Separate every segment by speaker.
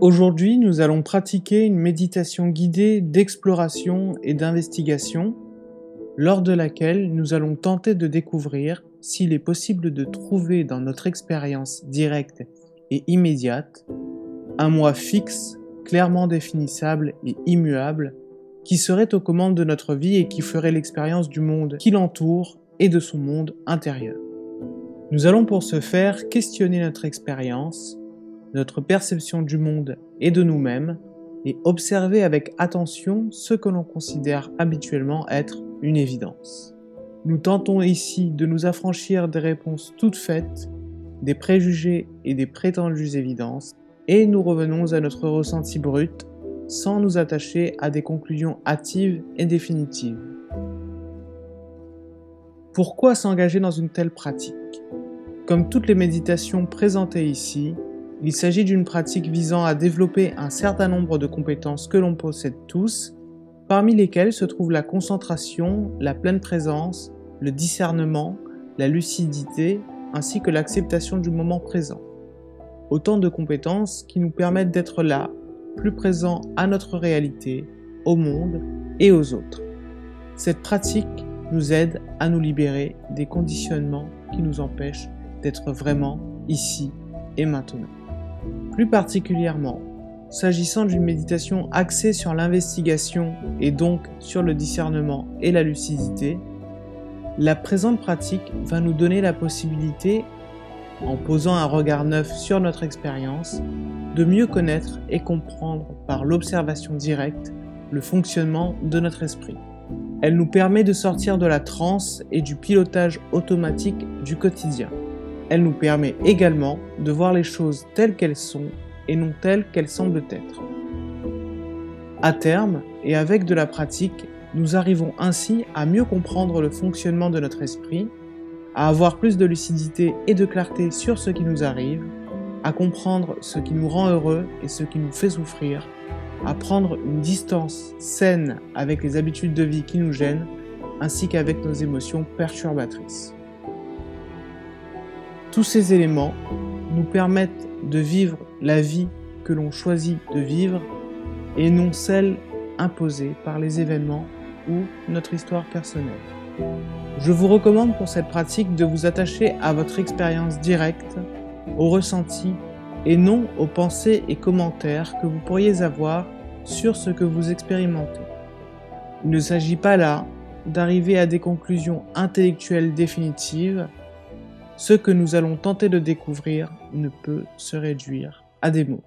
Speaker 1: Aujourd'hui, nous allons pratiquer une méditation guidée d'exploration et d'investigation, lors de laquelle nous allons tenter de découvrir s'il est possible de trouver dans notre expérience directe et immédiate un moi fixe, clairement définissable et immuable, qui serait aux commandes de notre vie et qui ferait l'expérience du monde qui l'entoure et de son monde intérieur. Nous allons pour ce faire questionner notre expérience, notre perception du monde et de nous-mêmes, et observer avec attention ce que l'on considère habituellement être une évidence. Nous tentons ici de nous affranchir des réponses toutes faites, des préjugés et des prétendues évidences, et nous revenons à notre ressenti brut, sans nous attacher à des conclusions hâtives et définitives. Pourquoi s'engager dans une telle pratique ? Comme toutes les méditations présentées ici, il s'agit d'une pratique visant à développer un certain nombre de compétences que l'on possède tous, parmi lesquelles se trouvent la concentration, la pleine présence, le discernement, la lucidité, ainsi que l'acceptation du moment présent. Autant de compétences qui nous permettent d'être là, plus présents à notre réalité, au monde et aux autres. Cette pratique nous aide à nous libérer des conditionnements qui nous empêchent d'être vraiment ici et maintenant. Plus particulièrement, s'agissant d'une méditation axée sur l'investigation et donc sur le discernement et la lucidité, la présente pratique va nous donner la possibilité, en posant un regard neuf sur notre expérience, de mieux connaître et comprendre par l'observation directe le fonctionnement de notre esprit. Elle nous permet de sortir de la transe et du pilotage automatique du quotidien. Elle nous permet également de voir les choses telles qu'elles sont et non telles qu'elles semblent être. À terme, et avec de la pratique, nous arrivons ainsi à mieux comprendre le fonctionnement de notre esprit, à avoir plus de lucidité et de clarté sur ce qui nous arrive, à comprendre ce qui nous rend heureux et ce qui nous fait souffrir, à prendre une distance saine avec les habitudes de vie qui nous gênent, ainsi qu'avec nos émotions perturbatrices. Tous ces éléments nous permettent de vivre la vie que l'on choisit de vivre et non celle imposée par les événements ou notre histoire personnelle. Je vous recommande pour cette pratique de vous attacher à votre expérience directe, au ressenti et non aux pensées et commentaires que vous pourriez avoir sur ce que vous expérimentez. Il ne s'agit pas là d'arriver à des conclusions intellectuelles définitives. Ce que nous allons tenter de découvrir ne peut se réduire à des mots.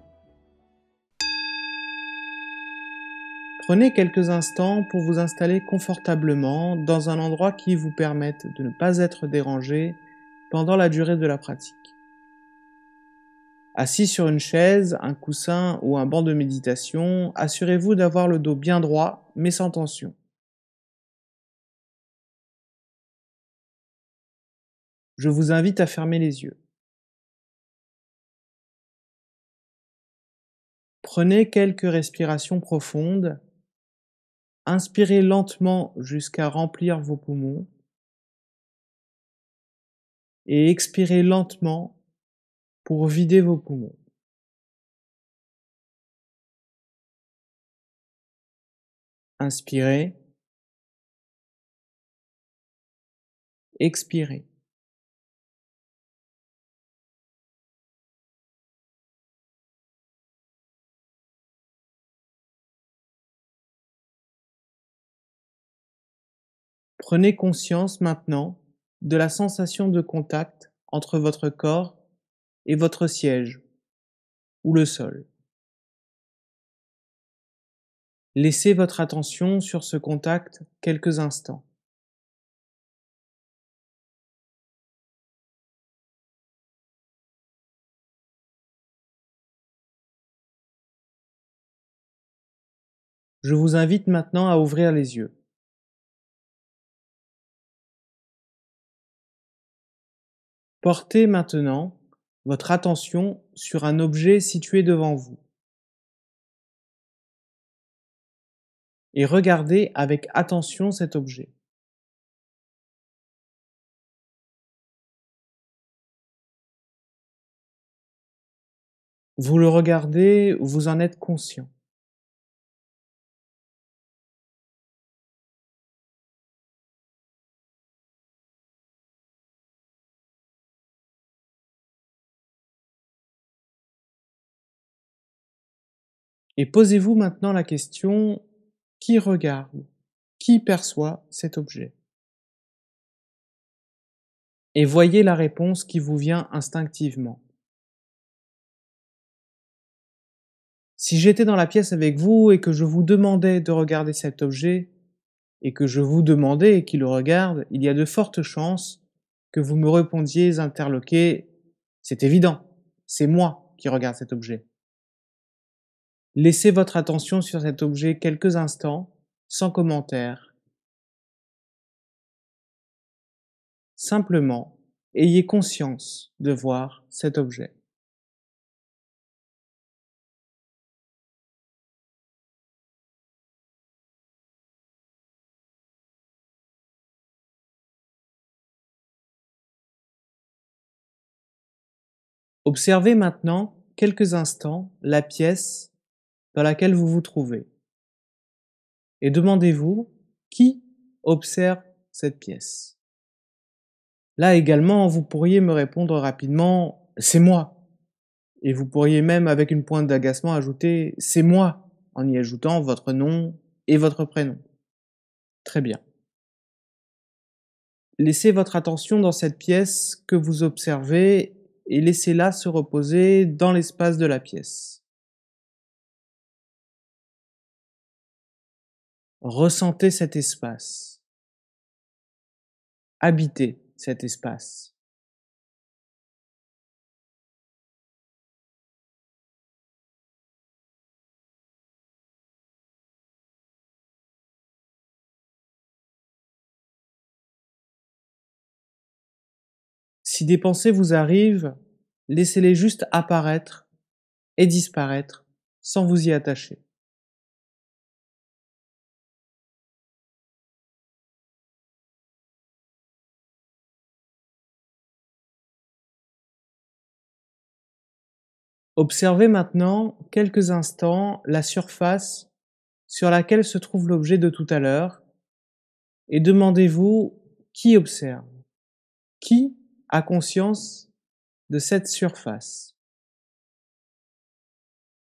Speaker 1: Prenez quelques instants pour vous installer confortablement dans un endroit qui vous permette de ne pas être dérangé pendant la durée de la pratique. Assis sur une chaise, un coussin ou un banc de méditation, assurez-vous d'avoir le dos bien droit mais sans tension. Je vous invite à fermer les yeux. Prenez quelques respirations profondes. Inspirez lentement jusqu'à remplir vos poumons et expirez lentement pour vider vos poumons. Inspirez, expirez. Prenez conscience maintenant de la sensation de contact entre votre corps et votre siège ou le sol. Laissez votre attention sur ce contact quelques instants. Je vous invite maintenant à ouvrir les yeux. Portez maintenant votre attention sur un objet situé devant vous et regardez avec attention cet objet. Vous le regardez, vous en êtes conscient. Et posez-vous maintenant la question, qui regarde? Qui perçoit cet objet? Et voyez la réponse qui vous vient instinctivement. Si j'étais dans la pièce avec vous et que je vous demandais de regarder cet objet, et que je vous demandais qui le regarde, il y a de fortes chances que vous me répondiez interloqué: «C'est évident, c'est moi qui regarde cet objet». Laissez votre attention sur cet objet quelques instants, sans commentaire. Simplement, ayez conscience de voir cet objet. Observez maintenant quelques instants la pièce dans laquelle vous vous trouvez et demandez-vous qui observe cette pièce. Là également, vous pourriez me répondre rapidement: «C'est moi». Et vous pourriez même, avec une pointe d'agacement, ajouter: «C'est moi», en y ajoutant votre nom et votre prénom. Très bien. Laissez votre attention dans cette pièce que vous observez et laissez-la se reposer dans l'espace de la pièce. Ressentez cet espace. Habitez cet espace. Si des pensées vous arrivent, laissez-les juste apparaître et disparaître sans vous y attacher. Observez maintenant quelques instants la surface sur laquelle se trouve l'objet de tout à l'heure et demandez-vous qui observe, qui a conscience de cette surface.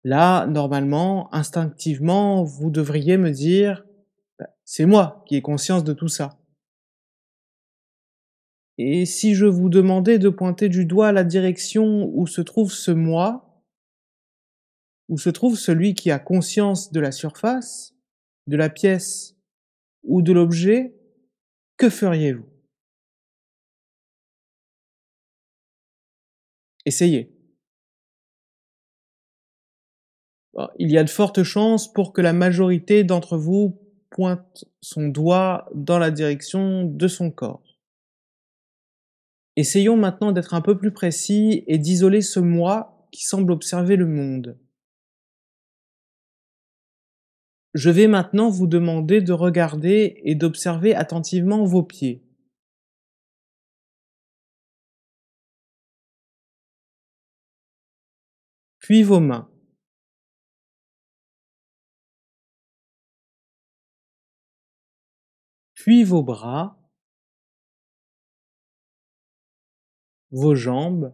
Speaker 1: Là, normalement, instinctivement, vous devriez me dire: «Bah, c'est moi qui ai conscience de tout ça». Et si je vous demandais de pointer du doigt la direction où se trouve ce moi, où se trouve celui qui a conscience de la surface, de la pièce ou de l'objet, que feriez-vous? Essayez. Il y a de fortes chances pour que la majorité d'entre vous pointe son doigt dans la direction de son corps. Essayons maintenant d'être un peu plus précis et d'isoler ce moi qui semble observer le monde. Je vais maintenant vous demander de regarder et d'observer attentivement vos pieds. Puis vos mains. Puis vos bras, vos jambes,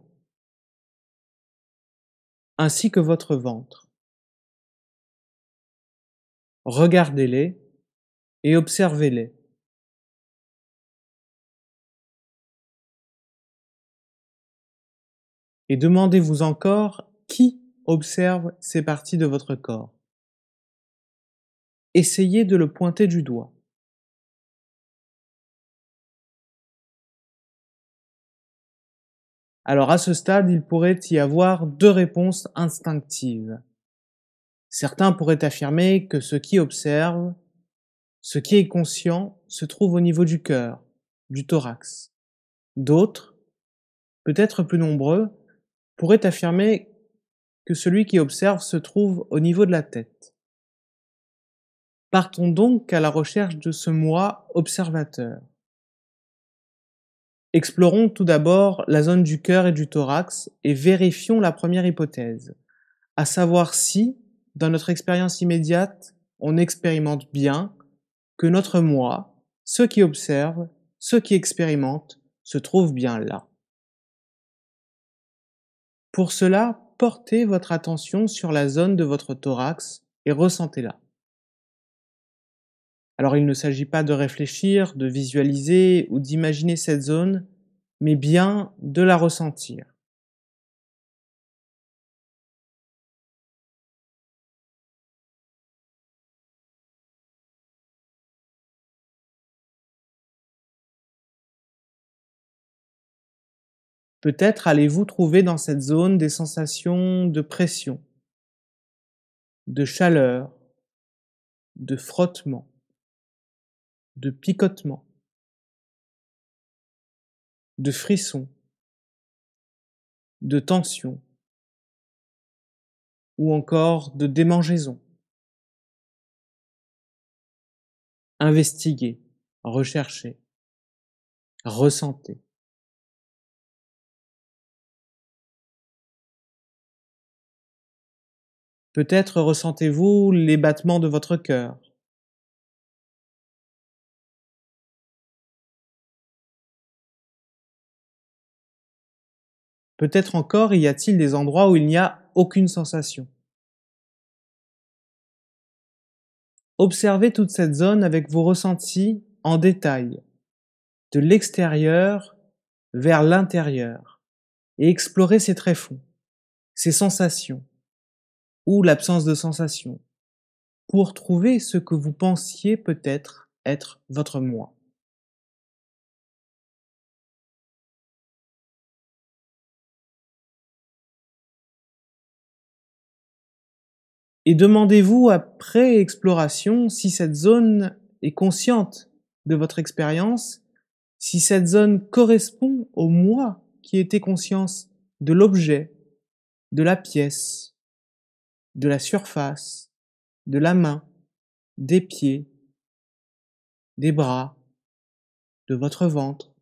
Speaker 1: ainsi que votre ventre. Regardez-les et observez-les. Et demandez-vous encore qui observe ces parties de votre corps. Essayez de le pointer du doigt. Alors à ce stade, il pourrait y avoir deux réponses instinctives. Certains pourraient affirmer que ce qui observe, ce qui est conscient, se trouve au niveau du cœur, du thorax. D'autres, peut-être plus nombreux, pourraient affirmer que celui qui observe se trouve au niveau de la tête. Partons donc à la recherche de ce moi observateur. Explorons tout d'abord la zone du cœur et du thorax et vérifions la première hypothèse. à savoir si, dans notre expérience immédiate, on expérimente bien que notre moi, ce qui observe, ce qui expérimente, se trouve bien là. Pour cela, portez votre attention sur la zone de votre thorax et ressentez-la. Alors il ne s'agit pas de réfléchir, de visualiser ou d'imaginer cette zone, mais bien de la ressentir. Peut-être allez-vous trouver dans cette zone des sensations de pression, de chaleur, de frottement, de picotement, de frisson, de tension ou encore de démangeaison. Investiguez, recherchez, ressentez. Peut-être ressentez-vous les battements de votre cœur. Peut-être encore y a-t-il des endroits où il n'y a aucune sensation. Observez toute cette zone avec vos ressentis en détail, de l'extérieur vers l'intérieur, et explorez ses tréfonds, ses sensations, ou l'absence de sensations, pour trouver ce que vous pensiez peut-être être votre moi. Et demandez-vous après exploration si cette zone est consciente de votre expérience, si cette zone correspond au moi qui était conscience de l'objet, de la pièce, de la surface, de la main, des pieds, des bras, de votre ventre,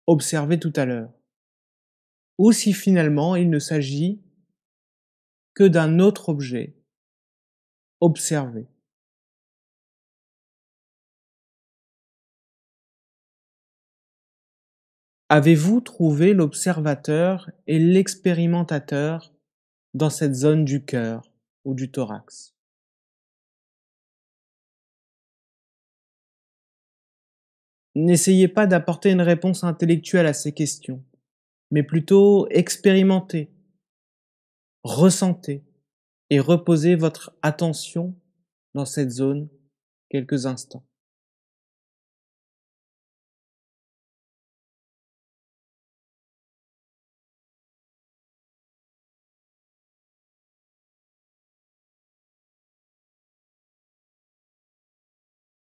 Speaker 1: observé tout à l'heure. Ou si finalement il ne s'agit que d'un autre objet, observé. Avez-vous trouvé l'observateur et l'expérimentateur dans cette zone du cœur ou du thorax? N'essayez pas d'apporter une réponse intellectuelle à ces questions, mais plutôt expérimentez, ressentez et reposez votre attention dans cette zone quelques instants.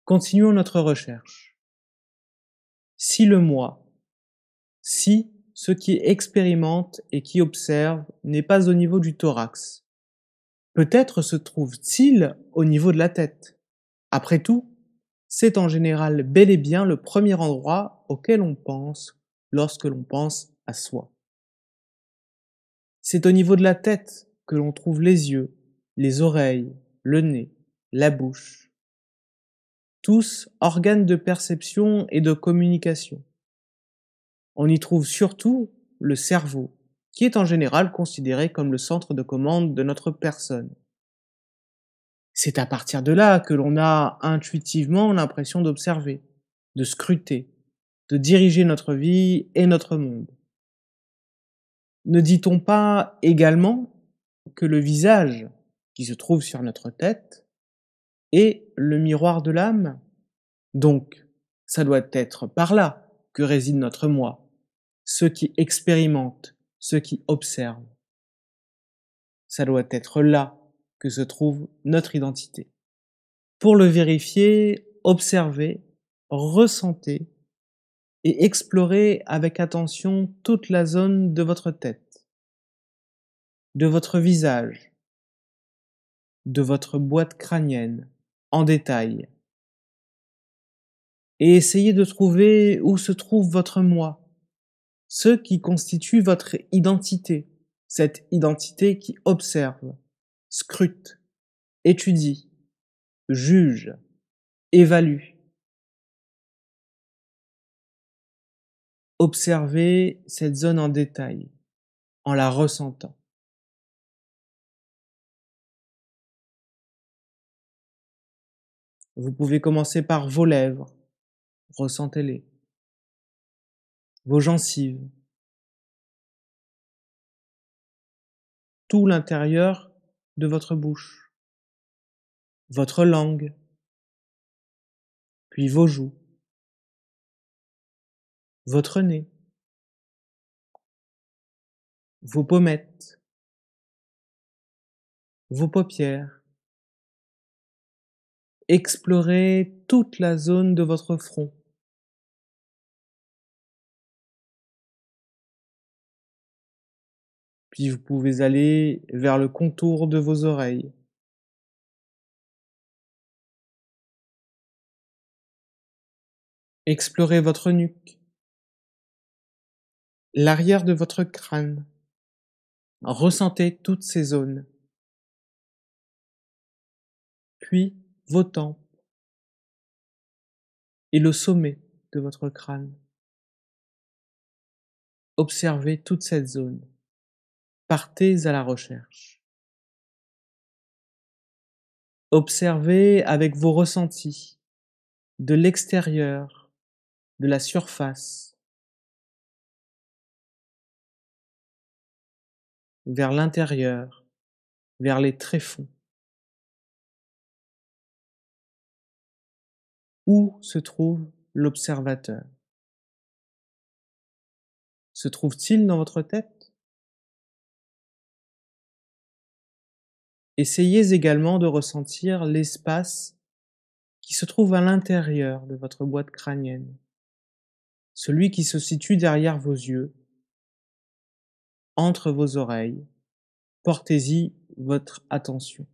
Speaker 1: Continuons notre recherche. Si le moi, si ce qui expérimente et qui observe n'est pas au niveau du thorax, peut-être se trouve-t-il au niveau de la tête. Après tout, c'est en général bel et bien le premier endroit auquel on pense lorsque l'on pense à soi. C'est au niveau de la tête que l'on trouve les yeux, les oreilles, le nez, la bouche, tous organes de perception et de communication. On y trouve surtout le cerveau, qui est en général considéré comme le centre de commande de notre personne. C'est à partir de là que l'on a intuitivement l'impression d'observer, de scruter, de diriger notre vie et notre monde. Ne dit-on pas également que le visage qui se trouve sur notre tête est le miroir de l'âme? Donc, ça doit être par là que réside notre moi, ce qui expérimente, ce qui observe. Ça doit être là que se trouve notre identité. Pour le vérifier, observez, ressentez et explorez avec attention toute la zone de votre tête, de votre visage, de votre boîte crânienne, en détail, et essayez de trouver où se trouve votre moi, ce qui constitue votre identité, cette identité qui observe, scrute, étudie, juge, évalue. Observez cette zone en détail, en la ressentant. Vous pouvez commencer par vos lèvres, ressentez-les, vos gencives, tout l'intérieur de votre bouche, votre langue, puis vos joues, votre nez, vos pommettes, vos paupières. Explorez toute la zone de votre front. Puis vous pouvez aller vers le contour de vos oreilles. Explorez votre nuque, l'arrière de votre crâne. Ressentez toutes ces zones. Puis vos tempes et le sommet de votre crâne. Observez toute cette zone. Partez à la recherche. Observez avec vos ressentis, de l'extérieur, de la surface, vers l'intérieur, vers les tréfonds. Où se trouve l'observateur? Se trouve-t-il dans votre tête? Essayez également de ressentir l'espace qui se trouve à l'intérieur de votre boîte crânienne, celui qui se situe derrière vos yeux, entre vos oreilles. Portez-y votre attention.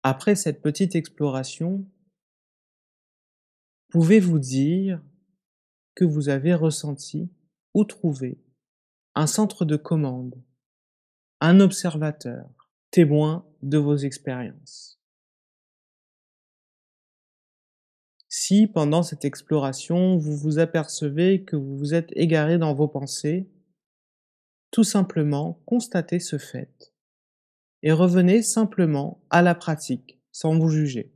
Speaker 1: Après cette petite exploration, pouvez-vous dire que vous avez ressenti ou trouvé un centre de commande, un observateur, témoin de vos expériences? Si, pendant cette exploration, vous vous apercevez que vous vous êtes égaré dans vos pensées, tout simplement constatez ce fait et revenez simplement à la pratique, sans vous juger.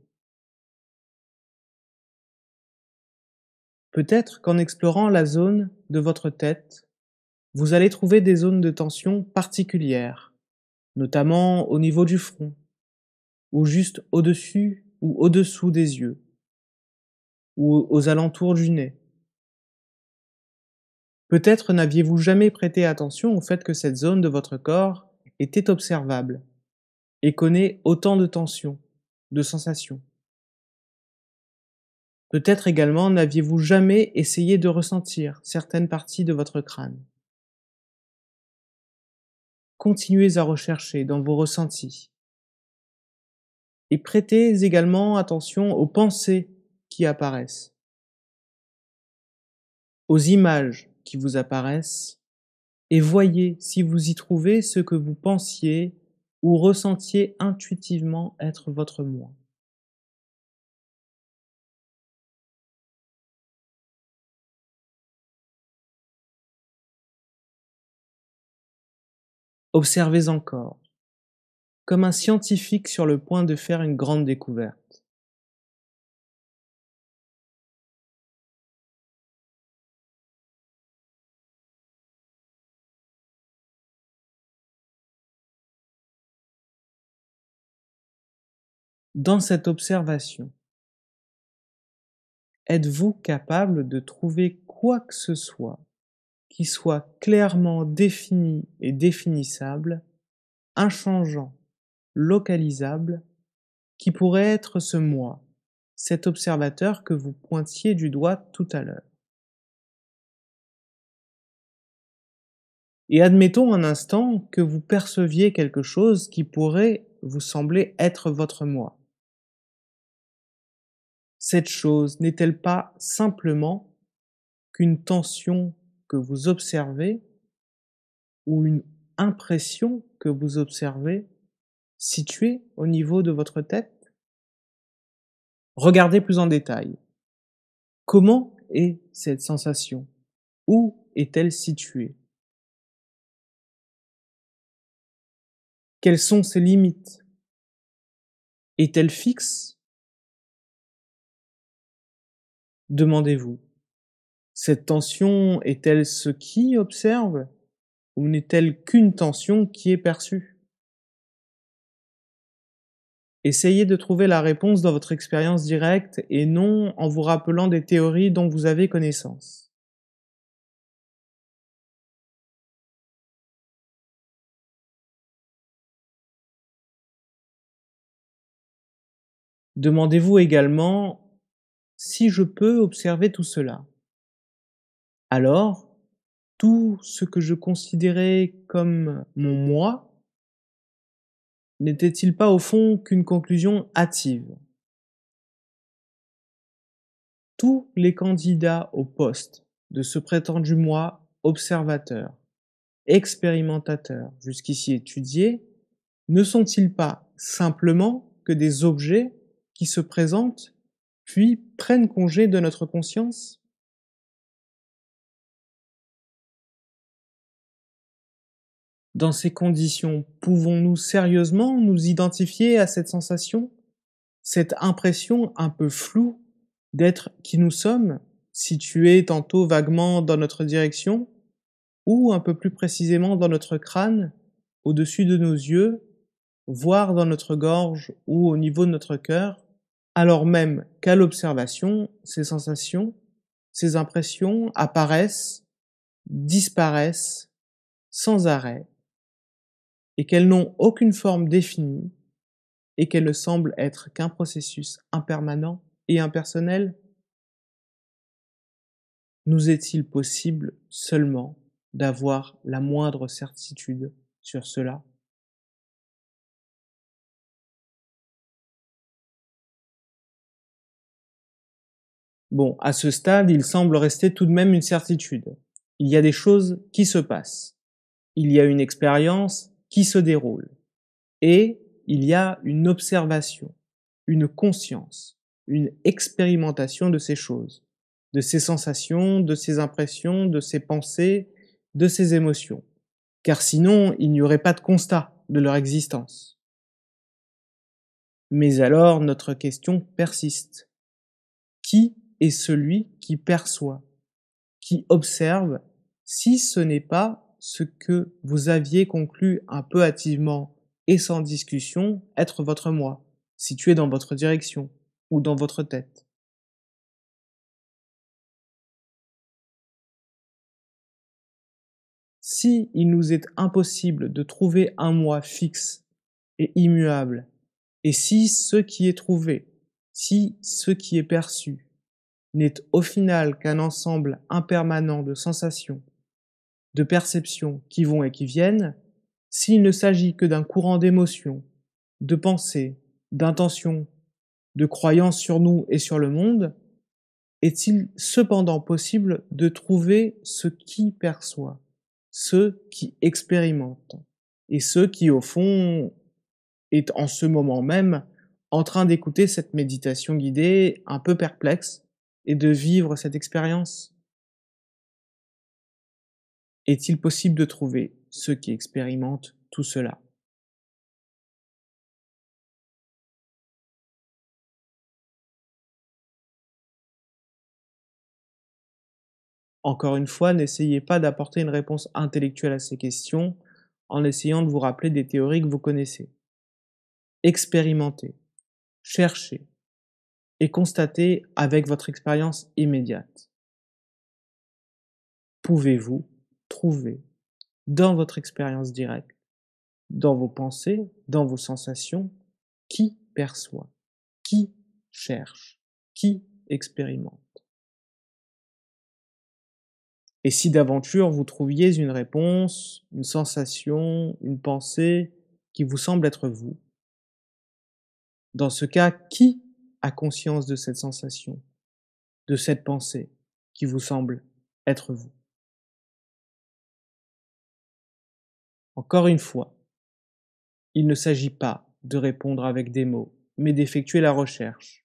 Speaker 1: Peut-être qu'en explorant la zone de votre tête, vous allez trouver des zones de tension particulières, notamment au niveau du front, ou juste au-dessus ou au-dessous des yeux, ou aux alentours du nez. Peut-être n'aviez-vous jamais prêté attention au fait que cette zone de votre corps était observable et connaît autant de tensions, de sensations. Peut-être également n'aviez-vous jamais essayé de ressentir certaines parties de votre crâne. Continuez à rechercher dans vos ressentis et prêtez également attention aux pensées qui apparaissent, aux images qui vous apparaissent, et voyez si vous y trouvez ce que vous pensiez ou ressentiez intuitivement être votre moi. Observez encore, comme un scientifique sur le point de faire une grande découverte. Dans cette observation, êtes-vous capable de trouver quoi que ce soit qui soit clairement défini et définissable, inchangeant, localisable, qui pourrait être ce moi, cet observateur que vous pointiez du doigt tout à l'heure? Et admettons un instant que vous perceviez quelque chose qui pourrait vous sembler être votre moi. Cette chose n'est-elle pas simplement qu'une tension que vous observez ou une impression que vous observez située au niveau de votre tête? Regardez plus en détail. Comment est cette sensation? Où est-elle située? Quelles sont ses limites? Est-elle fixe? Demandez-vous. Cette tension est-elle ce qui observe ou n'est-elle qu'une tension qui est perçue? Essayez de trouver la réponse dans votre expérience directe et non en vous rappelant des théories dont vous avez connaissance. Demandez-vous également si je peux observer tout cela. Alors, tout ce que je considérais comme mon moi n'était-il pas au fond qu'une conclusion hâtive? Tous les candidats au poste de ce prétendu moi observateur, expérimentateur, jusqu'ici étudié, ne sont-ils pas simplement que des objets qui se présentent puis prennent congé de notre conscience? Dans ces conditions, pouvons-nous sérieusement nous identifier à cette sensation, cette impression un peu floue d'être qui nous sommes, située tantôt vaguement dans notre direction, ou un peu plus précisément dans notre crâne, au-dessus de nos yeux, voire dans notre gorge ou au niveau de notre cœur, alors même qu'à l'observation, ces sensations, ces impressions apparaissent, disparaissent sans arrêt, et qu'elles n'ont aucune forme définie, et qu'elles ne semblent être qu'un processus impermanent et impersonnel? Nous est-il possible seulement d'avoir la moindre certitude sur cela? Bon, à ce stade, il semble rester tout de même une certitude. Il y a des choses qui se passent. Il y a une expérience qui se déroule. Et il y a une observation, une conscience, une expérimentation de ces choses, de ces sensations, de ces impressions, de ces pensées, de ces émotions. Car sinon, il n'y aurait pas de constat de leur existence. Mais alors, notre question persiste. Qui est celui qui perçoit, qui observe, si ce n'est pas ce que vous aviez conclu un peu hâtivement et sans discussion être votre moi, situé dans votre direction ou dans votre tête? Si il nous est impossible de trouver un moi fixe et immuable, et si ce qui est trouvé, si ce qui est perçu, n'est au final qu'un ensemble impermanent de sensations, de perceptions qui vont et qui viennent, s'il ne s'agit que d'un courant d'émotions, de pensées, d'intentions, de croyances sur nous et sur le monde, est-il cependant possible de trouver ce qui perçoit, ce qui expérimente, et ce qui, au fond, est en ce moment même en train d'écouter cette méditation guidée un peu perplexe et de vivre cette expérience? Est-il possible de trouver ceux qui expérimentent tout cela? Encore une fois, n'essayez pas d'apporter une réponse intellectuelle à ces questions en essayant de vous rappeler des théories que vous connaissez. Expérimentez, cherchez et constatez avec votre expérience immédiate. Pouvez-vous trouver dans votre expérience directe, dans vos pensées, dans vos sensations, qui perçoit, qui cherche, qui expérimente? Et si d'aventure vous trouviez une réponse, une sensation, une pensée qui vous semble être vous, dans ce cas, qui a conscience de cette sensation, de cette pensée qui vous semble être vous? Encore une fois, il ne s'agit pas de répondre avec des mots, mais d'effectuer la recherche,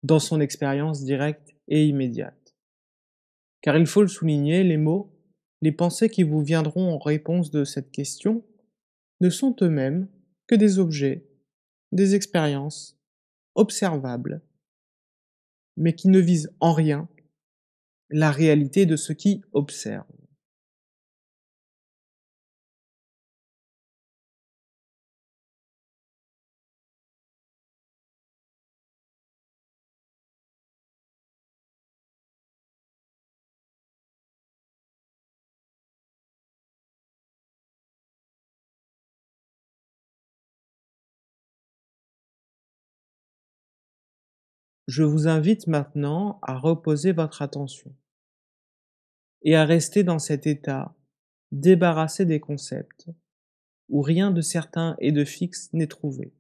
Speaker 1: dans son expérience directe et immédiate. Car il faut le souligner, les mots, les pensées qui vous viendront en réponse de cette question, ne sont eux-mêmes que des objets, des expériences observables, mais qui ne visent en rien la réalité de ce qui observe. Je vous invite maintenant à reposer votre attention et à rester dans cet état débarrassé des concepts, où rien de certain et de fixe n'est trouvé,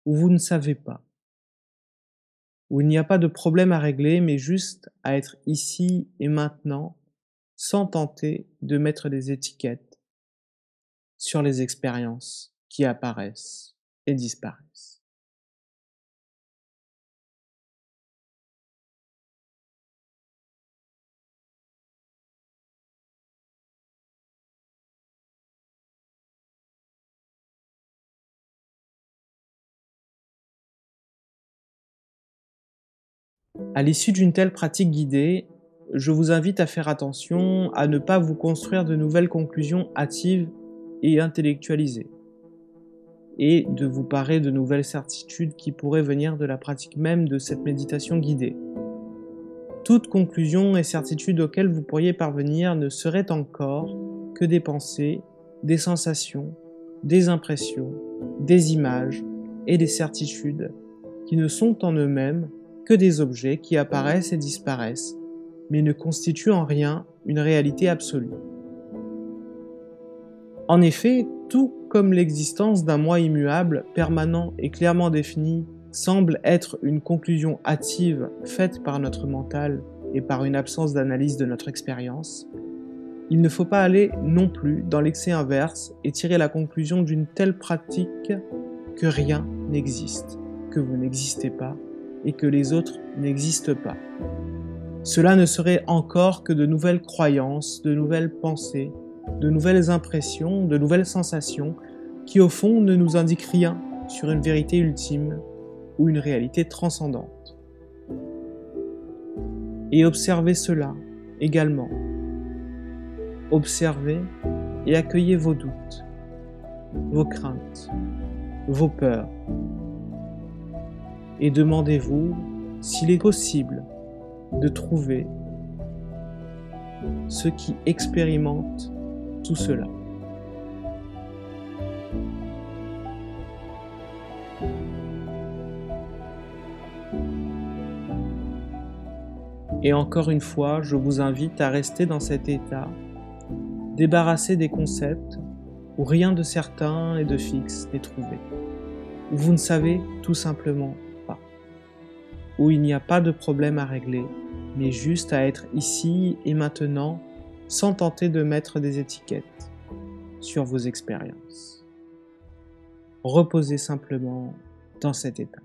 Speaker 1: où vous ne savez pas, où il n'y a pas de problème à régler, mais juste à être ici et maintenant, sans tenter de mettre des étiquettes sur les expériences qui apparaissent et disparaissent. À l'issue d'une telle pratique guidée, je vous invite à faire attention à ne pas vous construire de nouvelles conclusions hâtives et intellectualisées, et de vous parer de nouvelles certitudes qui pourraient venir de la pratique même de cette méditation guidée. Toute conclusion et certitude auxquelles vous pourriez parvenir ne seraient encore que des pensées, des sensations, des impressions, des images et des certitudes qui ne sont en eux-mêmes que des objets qui apparaissent et disparaissent, mais ne constituent en rien une réalité absolue. En effet, tout comme l'existence d'un moi immuable, permanent et clairement défini semble être une conclusion hâtive faite par notre mental et par une absence d'analyse de notre expérience, il ne faut pas aller non plus dans l'excès inverse et tirer la conclusion d'une telle pratique que rien n'existe, que vous n'existez pas et que les autres n'existent pas. Cela ne serait encore que de nouvelles croyances, de nouvelles pensées, de nouvelles impressions, de nouvelles sensations qui au fond ne nous indiquent rien sur une vérité ultime ou une réalité transcendante. Et observez cela également. Observez et accueillez vos doutes, vos craintes, vos peurs. Et demandez-vous s'il est possible de trouver ceux qui expérimentent tout cela. Et encore une fois, je vous invite à rester dans cet état, débarrassé des concepts où rien de certain et de fixe n'est trouvé, où vous ne savez tout simplement pas, où il n'y a pas de problème à régler, mais juste à être ici et maintenant sans tenter de mettre des étiquettes sur vos expériences. Reposez simplement dans cet état.